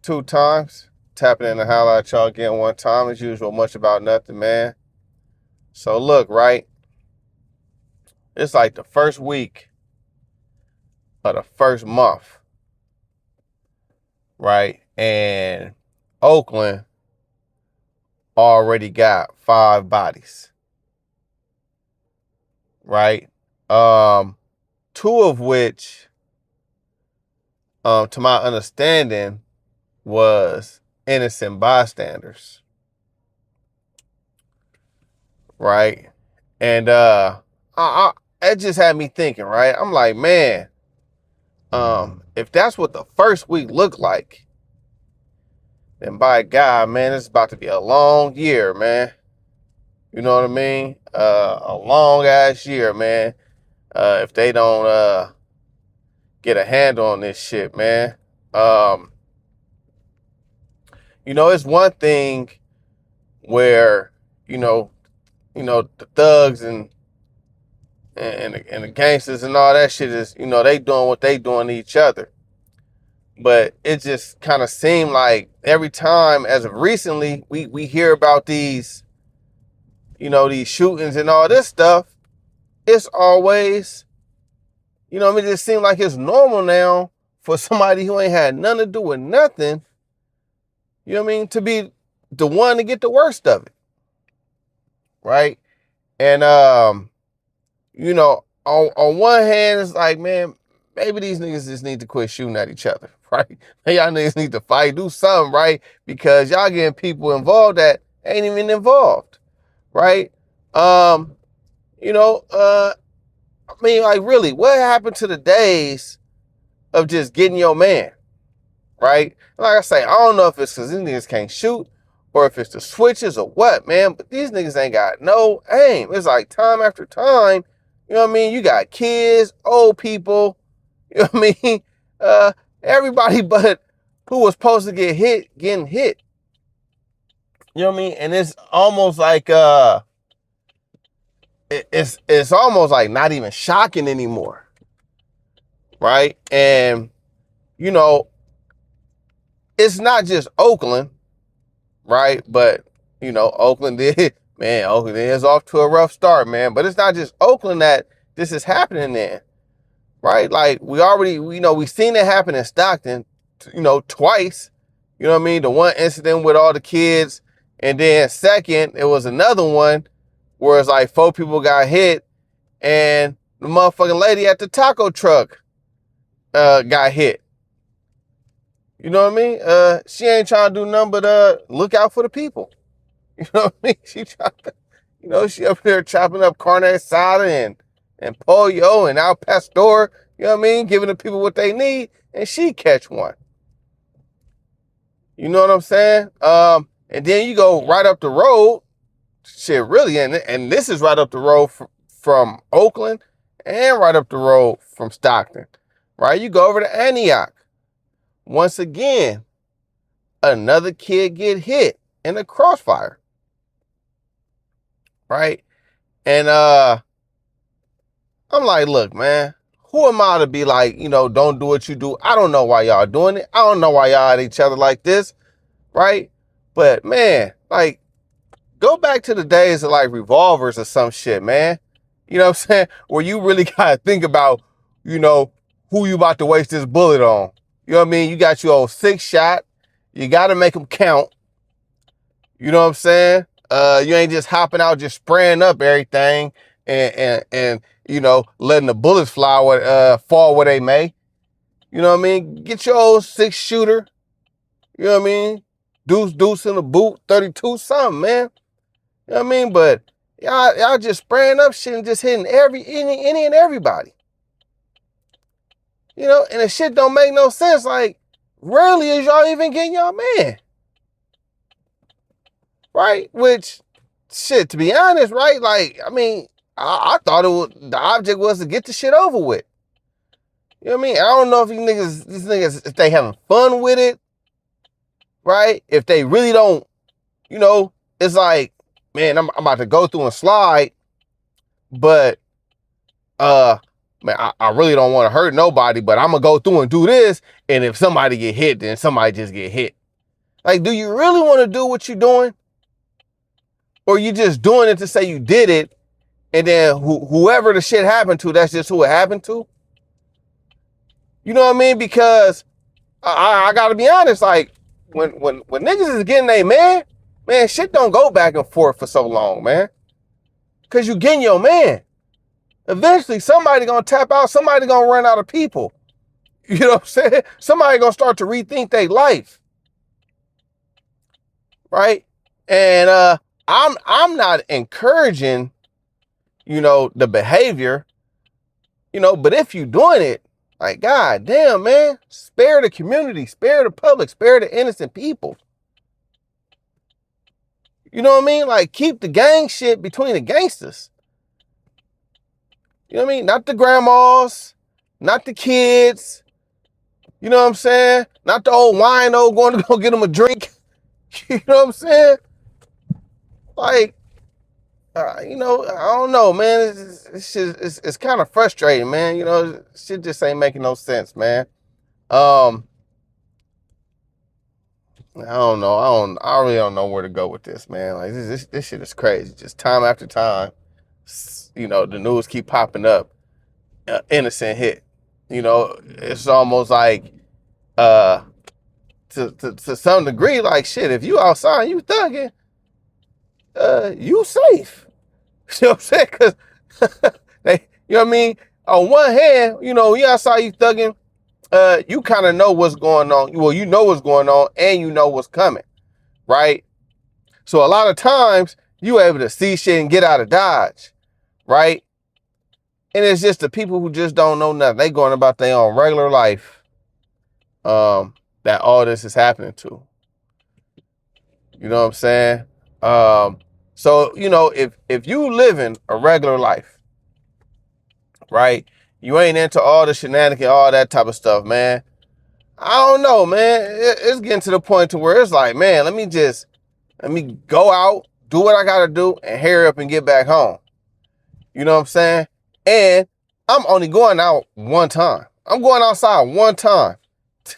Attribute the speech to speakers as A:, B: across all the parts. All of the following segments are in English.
A: 2 times. Tapping in to holla at y'all again one time. As usual, much about nothing, man. So look, right? It's like the first week of the first month, right? And Oakland already got 5 bodies, right? 2 of which, to my understanding, was innocent bystanders, right? And it just had me thinking, right? I'm like, man, if that's what the first week looked like, then by God, man, it's about to be a long year, man. You know what I mean? A long ass year, man. If they don't get a handle on this shit, man. Um, it's one thing where, you know, the thugs and the gangsters and all that shit is, they doing what they doing to each other. But it just kind of seemed like every time, as of recently, we hear about these, these shootings and all this stuff. It's always, it just seems like it's normal now for somebody who ain't had nothing to do with nothing, to be the one to get the worst of it. Right? And, on one hand, it's like, man, maybe these niggas just need to quit shooting at each other, right? Maybe y'all niggas need to fight, do something, right? Because y'all getting people involved that ain't even involved, right? Like, really, what happened to the days of just getting your man, right? Like I say, I don't know if it's because these niggas can't shoot or if it's the switches or what, man, but these niggas ain't got no aim. It's like time after time, you got kids, old people, everybody but who was supposed to get hit, getting hit. And it's almost like, it's almost like not even shocking anymore, right? And, it's not just Oakland, right? But, Oakland Oakland is off to a rough start, man. But it's not just Oakland that this is happening in, right? Like, we seen it happen in Stockton, twice. The one incident with all the kids. And then second, it was another one where it's like 4 people got hit and the motherfucking lady at the taco truck got hit. You know what I mean? She ain't trying to do nothing but look out for the people. You know what I mean? She trying to, she up there chopping up carne asada and pollo and al pastor, you know what I mean? Giving the people what they need, and she catch one. You know what I'm saying? And then you go right up the road, shit, really, and this is right up the road from Oakland and right up the road from Stockton, right? You go over to Antioch. Once again, another kid get hit in a crossfire, right? And I'm like, look, man, who am I to be like, don't do what you do? I don't know why y'all doing it. I don't know why y'all at each other like this, right? But man, like, go back to the days of like revolvers or some shit, man. You know what I'm saying? Where you really gotta think about, who you about to waste this bullet on. You know what I mean? You got your old 6-shot. You gotta make them count. You know what I'm saying? You ain't just hopping out, just spraying up everything and letting the bullets fall where they may. You know what I mean? Get your old 6-shooter. You know what I mean? Deuce in the boot, 32 something, man. You know what I mean? But y'all just spraying up shit and just hitting any and everybody. And the shit don't make no sense. Like, rarely is y'all even getting y'all man. Right? Which, shit, to be honest, right? Like, I mean, I thought the object was to get the shit over with. You know what I mean? I don't know if these niggas, if they having fun with it, right? If they really don't, it's like, man, I'm about to go through and slide, but man, I really don't want to hurt nobody, but I'm gonna go through and do this. And if somebody get hit, then somebody just get hit. Like, do you really want to do what you're doing? Or you just doing it to say you did it, and then whoever the shit happened to, that's just who it happened to? You know what I mean? Because I gotta be honest, like, when niggas is getting they man, shit don't go back and forth for so long, man. Cause you getting your man. Eventually, somebody gonna tap out, somebody gonna run out of people. You know what I'm saying? Somebody gonna start to rethink their life. Right? And I'm not encouraging, the behavior, but if you doing it, like, God damn, man, spare the community, spare the public, spare the innocent people. You know what I mean? Like, keep the gang shit between the gangsters. You know what I mean? Not the grandmas, not the kids. You know what I'm saying? Not the old wino going to go get them a drink. You know what I'm saying? Like, I don't know, man. It's kind of frustrating, man. Shit just ain't making no sense, man. I don't know. I really don't know where to go with this, man. Like, this shit is crazy. Just time after time, the news keep popping up. Innocent hit. It's almost like, to some degree, like, shit, if you outside and you thugging, you safe. You know what I'm saying? Because you know what I mean? On one hand, you outside, you thugging, you kind of know what's going on. Well, you know what's going on, and you know what's coming, right? So a lot of times, you able to see shit and get out of Dodge, right? And it's just the people who just don't know nothing. They going about their own regular life, that all this is happening to. You know what I'm saying? So, if you living a regular life, right? You ain't into all the shenanigans, all that type of stuff, man. I don't know, man. It's getting to the point to where it's like, man, let me go out, do what I gotta do, and hurry up and get back home. You know what I'm saying? And I'm only going out one time. I'm going outside one time.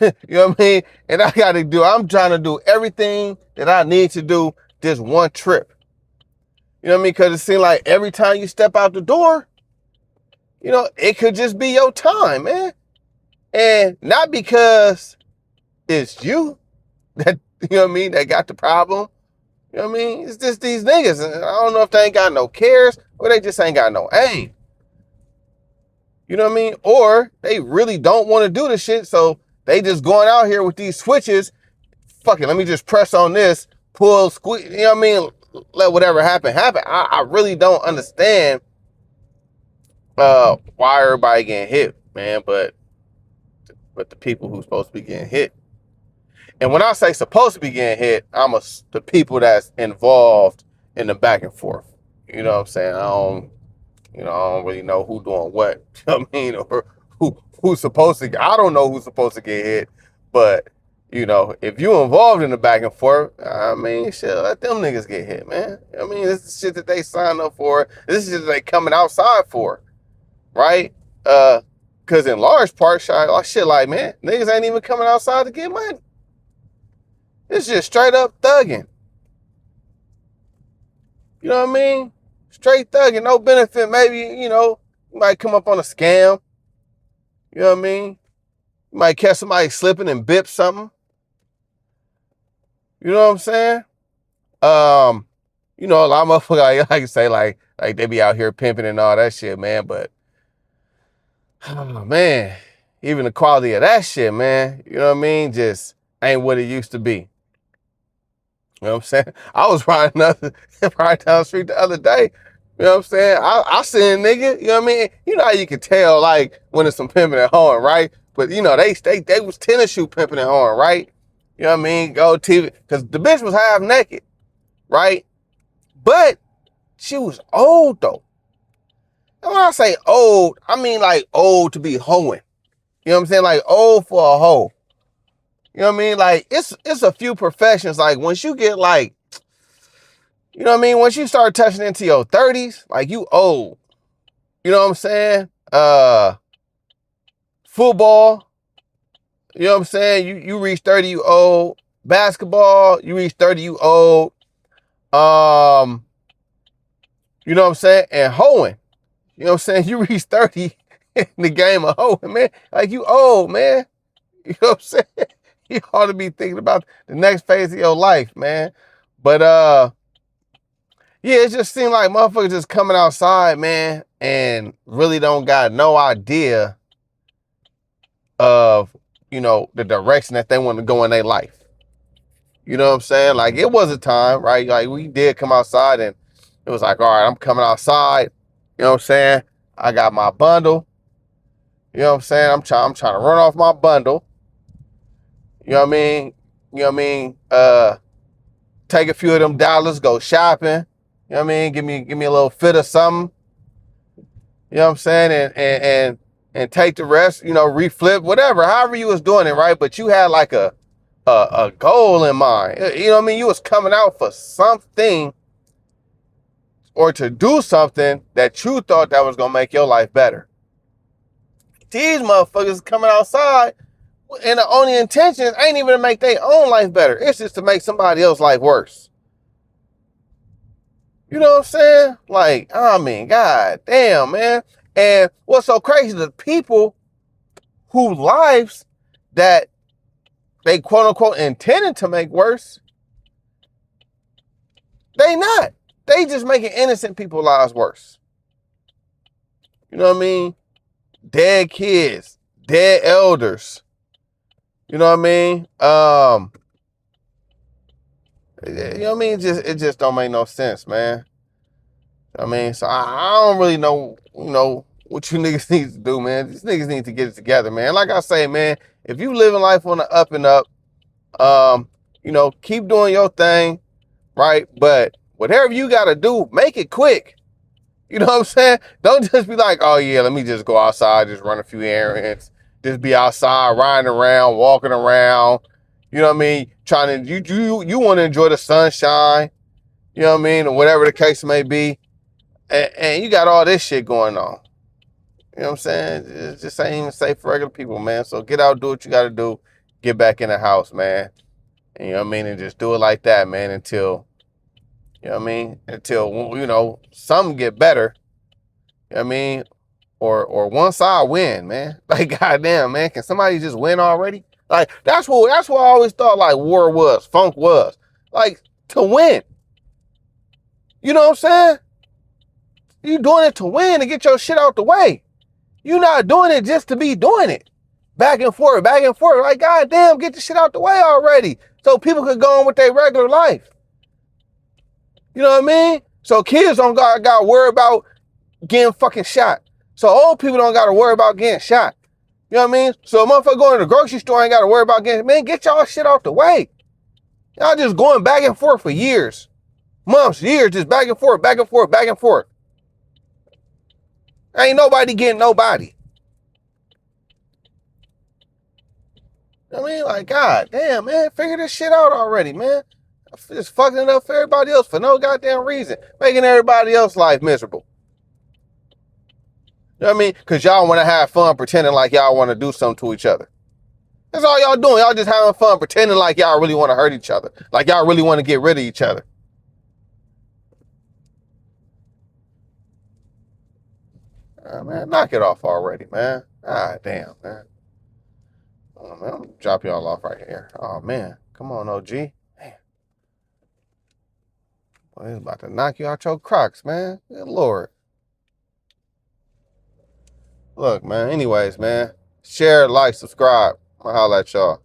A: You know what I mean? And I'm trying to do everything that I need to do this one trip. You know what I mean? Because it seems like every time you step out the door, it could just be your time, man. And not because it's you that, you know what I mean, that got the problem. You know what I mean? It's just these niggas. And I don't know if they ain't got no cares or they just ain't got no aim. You know what I mean? Or they really don't want to do the shit, so they just going out here with these switches. Fuck it, let me just press on this, pull, squeeze, you know what I mean? Let whatever happen, happen. I really don't understand why everybody getting hit, man, but the people who's supposed to be getting hit. And when I say supposed to be getting hit, the people that's involved in the back and forth. You know what I'm saying? I don't really know who doing what. You know what I mean? Or who's supposed to, I don't know who's supposed to get hit, but if you involved in the back and forth, I mean, shit, let them niggas get hit, man. I mean, this is shit that they signed up for. This is shit that they coming outside for, right? Because in large part, shit like, man, niggas ain't even coming outside to get money. It's just straight up thugging. You know what I mean? Straight thugging, no benefit. Maybe, you might come up on a scam. You know what I mean? You might catch somebody slipping and bip something. You know what I'm saying? A lot of motherfuckers, like say, like they be out here pimping and all that shit, man. But, oh, man, even the quality of that shit, man, you know what I mean? Just ain't what it used to be. You know what I'm saying? I was riding down the street the other day. You know what I'm saying? I seen a nigga, you know what I mean? You know how you can tell, like, when it's some pimping and hoeing, right? But, they was tennis shoe pimping and hoeing, right? You know what I mean? Go TV. Because the bitch was half naked, right? But she was old, though. And when I say old, I mean, like, old to be hoeing. You know what I'm saying? Like, old for a hoe. You know what I mean? Like, it's a few professions. Like, once you get, like, you know what I mean? Once you start touching into your 30s, like, you old. You know what I'm saying? Football, you know what I'm saying? You reach 30, you old. Basketball, you reach 30, you old. You know what I'm saying? And hoeing, you know what I'm saying? You reach 30 in the game of hoeing, man. Like, you old, man. You know what I'm saying? You ought to be thinking about the next phase of your life, man. But yeah, it just seemed like motherfuckers just coming outside, man, and really don't got no idea of, you know, the direction that they want to go in their life. You know what I'm saying? Like, it was a time, right? Like, we did come outside and it was like, all right, I'm coming outside. You know what I'm saying? I got my bundle. You know what I'm saying? I'm trying to run off my bundle. You know what I mean? You know what I mean? Take a few of them dollars, go shopping. You know what I mean? Give me a little fit of something. You know what I'm saying? And take the rest, you know, reflip, whatever, however you was doing it, right? But you had like a goal in mind. You know what I mean? You was coming out for something or to do something that you thought that was gonna make your life better. These motherfuckers coming outside and the only intention ain't even to make their own life better. It's just to make somebody else's life worse. You know what I'm saying? Like, I mean, god damn, man. And what's so crazy, the people whose lives that they quote unquote intended to make worse, they not. They just making innocent people's lives worse. You know what I mean? Dead kids, dead elders. You know what I mean? You know what I mean? It just don't make no sense, man. I mean, so I don't really know, you know, what you niggas need to do, man. These niggas need to get it together, man. Like I say, man, if you living life on the up and up, you know, keep doing your thing, right? But whatever you gotta do, make it quick. You know what I'm saying? Don't just be like, oh yeah, let me just go outside, just run a few errands, just be outside, riding around, walking around. You know what I mean? Trying to you want to enjoy the sunshine. You know what I mean, or whatever the case may be, and you got all this shit going on. You know what I'm saying? It just ain't even safe for regular people, man. So get out, do what you got to do, get back in the house, man. And, you know what I mean, and just do it like that, man, until you know what I mean, until you know something get better. You know what I mean? Or one side win, man. Like, goddamn, man, can somebody just win already? Like, that's what I always thought like war was, funk was. Like, to win. You know what I'm saying? You doing it to win, to get your shit out the way. You not doing it just to be doing it. Back and forth, back and forth. Like, goddamn, get the shit out the way already. So people could go on with their regular life. You know what I mean? So kids don't got to worry about getting fucking shot. So old people don't got to worry about getting shot. You know what I mean? So a motherfucker going to the grocery store ain't got to worry about getting, man, get y'all shit out the way. Y'all just going back and forth for years. Months, years, just back and forth, back and forth, back and forth. Ain't nobody getting nobody. I mean, like, god damn, man, figure this shit out already, man. Just fucking it up for everybody else for no goddamn reason. Making everybody else's life miserable. You know what I mean? Because y'all want to have fun pretending like y'all want to do something to each other. That's all y'all doing. Y'all just having fun pretending like y'all really want to hurt each other. Like y'all really want to get rid of each other. Man, knock it off already, man. Ah, damn, man. Oh, man, I'm gonna drop y'all off right here. Oh, man. Come on, OG. Man. Boy, it's about to knock you out your Crocs, man. Good Lord. Look, man. Anyways, man. Share, like, subscribe. I'll holler at y'all.